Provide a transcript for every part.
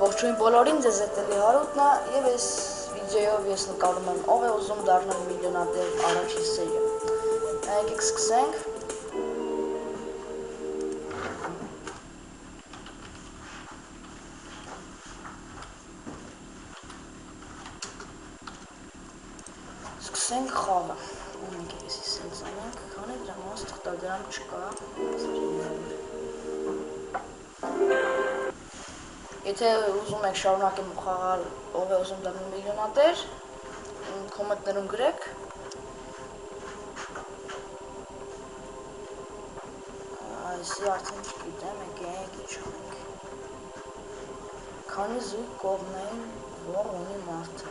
Ողջույն բոլորին, ձեզ հետ էլի Հարութն է եւ այս վիդեոյով ես նկարում եմ ով է ուզում դառնալ միլիոնատեր առաջին սերիա։ Եկեք սկսենք։ Սկսենք խաղը։ Եկեք ես սենց անենք, քանի դրա մաս թղթադրամ չկա։ Եթե ուզում եք շարունակեմ խաղալ ով է ուզում դառնալ միլիոնատեր, կոմենտներում գրեք։ Այսի արդեն չգիտեմ, եկեք ինչ անենք։ Քանի զույգ կողմնային ող ունի մարդը,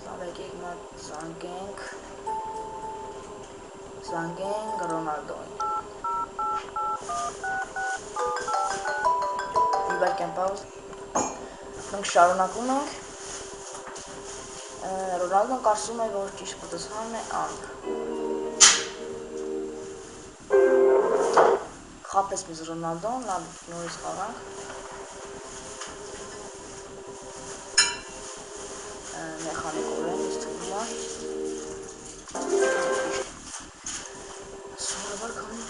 լավ եկեք նա զանգենք Ռոնալդոին։ Իվարկյան պաուզ։ Մենք շարունակում ենք։ Ռոնալդոն կարծում է, որ ճիշտ պատասխանն է ան։ Խաբեց մեզ Ռոնալդոն, լավ նորից խաղանք։ Մեխանիկորեն ես թվում է։ Սովորաբար քանի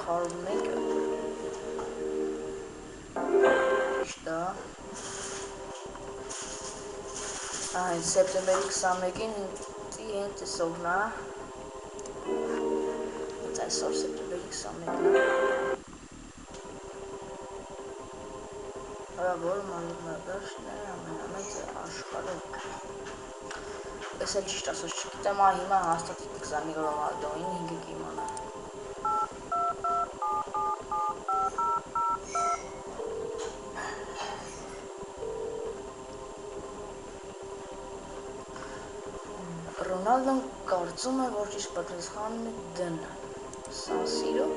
Խարմեկը ճիշտ է։ Այս սեպտեմբերի 21-ին հենց այսօրն է։ Այսօր սեպտեմբերի 21-ն է։ Որ մանրունակաշն է ամենամեծը աշխարհում։ Ես էլ ճիշտ ասած չգիտեմ, հիմա հաստատ կզանգի Ռոնալդոին, ինքը կիմանա։ Ռոնալդոն կարծում է, որ ճիշտ պատասխանն է Դ-ն։ Սան Սիրո։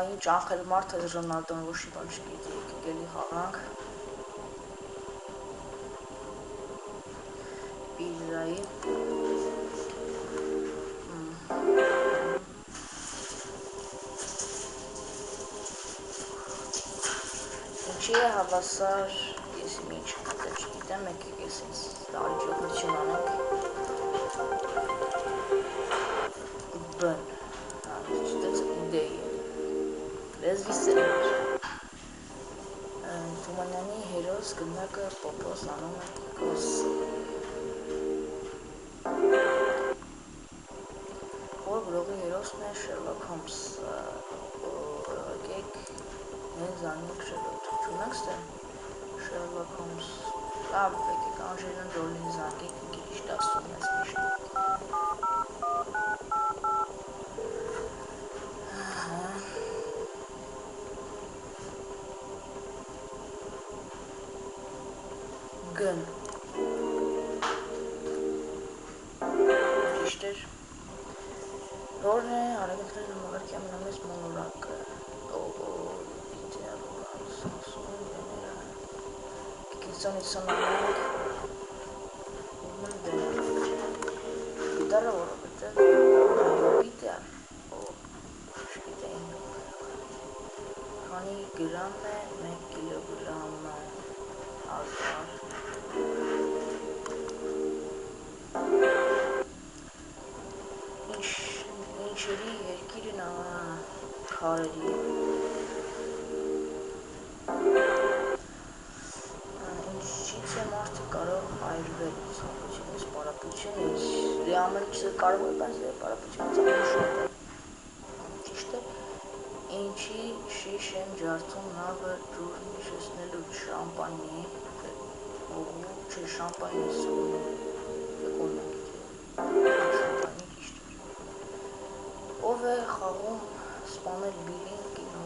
Ինչ անգել մարդ է Ռոնալդոն ոչ մի բան չգիտի, եկեք էլի խաղանք։ Պիզայի։ Ինչի է հավասար, ես ինչ չգիտեմ, եկեք ես ինձ տարիճողություն անենք։ Բն, չտեց իդեի է, լեզվի սերեր։ Թումանյանի հերոս գնդակը պոպոս անում է կիկոս։ Որ գրողի հերոսն է Շերլոք Հոմս, եկեք հենց զանգենք Շերլոք, չունենք ստեղ Շերլոք Հոմս, լավ եկեք Անջելինա Ջոլին զանգենք, ինքը ճիշտ ասում ես միշտ։ Գն ճիշտ էր։ Որն է արագընթացի համակարգի ամենամեծ մոլորակը։ Կիցոնից սանանանք գիտարը որովհետև պիտյար շկիտեին քանի գրամ է 1 կիլոգրամը ազար ինչերի երկիրն քարերի ինչից է մարդը կարող այրվել ցանկությունից, պարապությունից, ամեն ինչը կարող է, բայց պարապությունից ամեն շատ է, ճիշտ է, ինչի շիշ են ջարդում նավը ջուրն իջեցնելու շամպանի, չէ շամպանի սուգուն շամպանի ճիշտ էր, ով է խաղում սպանել Բիլին կինո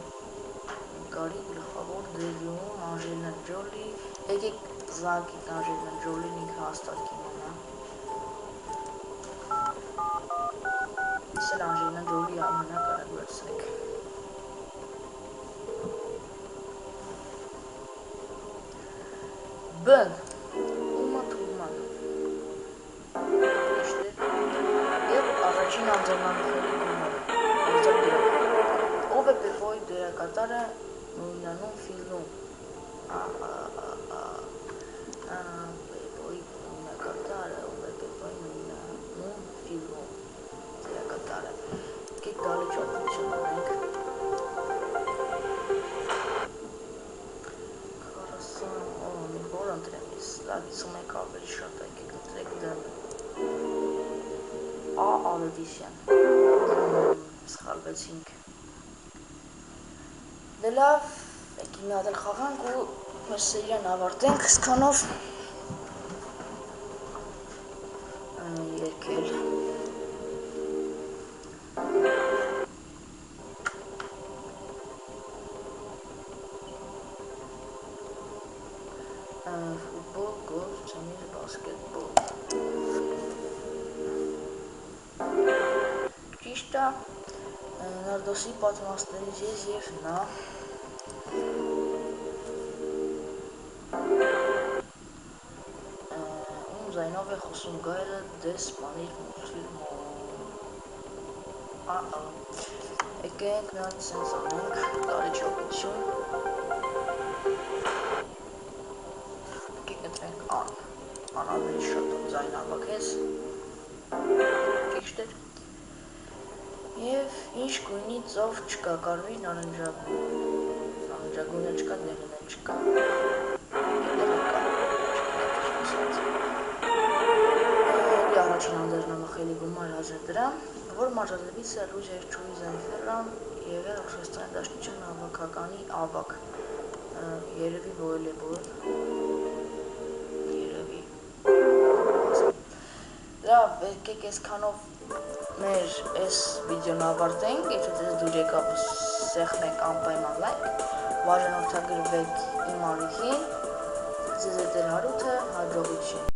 նկարի գլխավոր դերում Անջելինա Ջոլի, եկեք զանգենք Անջելինա Ջոլին, ինքը հաստատ կիմանա։ Ես էլ Անջելինա Ջոլի ամենակ արագ վերցնենք։ Բն Ումա Թուրման առաջին անձեռնամխերի գումարը։ Ով է Պեպոյի դերակատարը նույնանուն ֆիլմում։ Պեպոյի դերակատարը, ով է Պեպոյի նույնանուն ֆիլմում դերակատարը։ Եկեք դալիճ օգնություն ունենք։ 40, որ ընտրեմ ես, դա 51 ավելի շատ է, եկեք ընտրեք դեմ։ A. Ավետիսյան, սխալվեցինք։ Դե լավ, եկի մի հատ էլ խաղանք ու մեր սերիան ավարտենք սկանով երկել։ Ֆուտբոլ, գոլֆ, տենիս, բասկետբոլ։ Ճիշտ է, Նարդոսի պատմվածքներից ես և նա ում ձայնով է խոսում գայլը դες սպանիր մուլտֆիլմում։ Եկենք մի հատ սենց անենք, դալիճ օգնություն։ Եկեք ընտրենք Ան ավելի շատ ձայն հավաքես, ճիշտ էր։ Եվ ինչ գույնի ծով չկա, կարմիր, նարնջագույն էլ չկա, դեղին էլ չկա։ Առաջին անձեռնամխելի գումարը 1000 դրամ, որ մարզադեպից է Ռուզիայի Չուի Զայնֆերրան եղել Ռուսաստանի Դաշնության հավաքականի ավագ։ Երևի վոլեյբոլ։ Երևի։ Լավ, եկեք այսքանով մեր այս վիդեոն ավարտենք, եթե ձեզ դուր եկավ սեղմեք անպայման լայք, բաժանորդագրվեք իմ ալիքին, ձեզ հետ էր Հարութը, հաջողություն։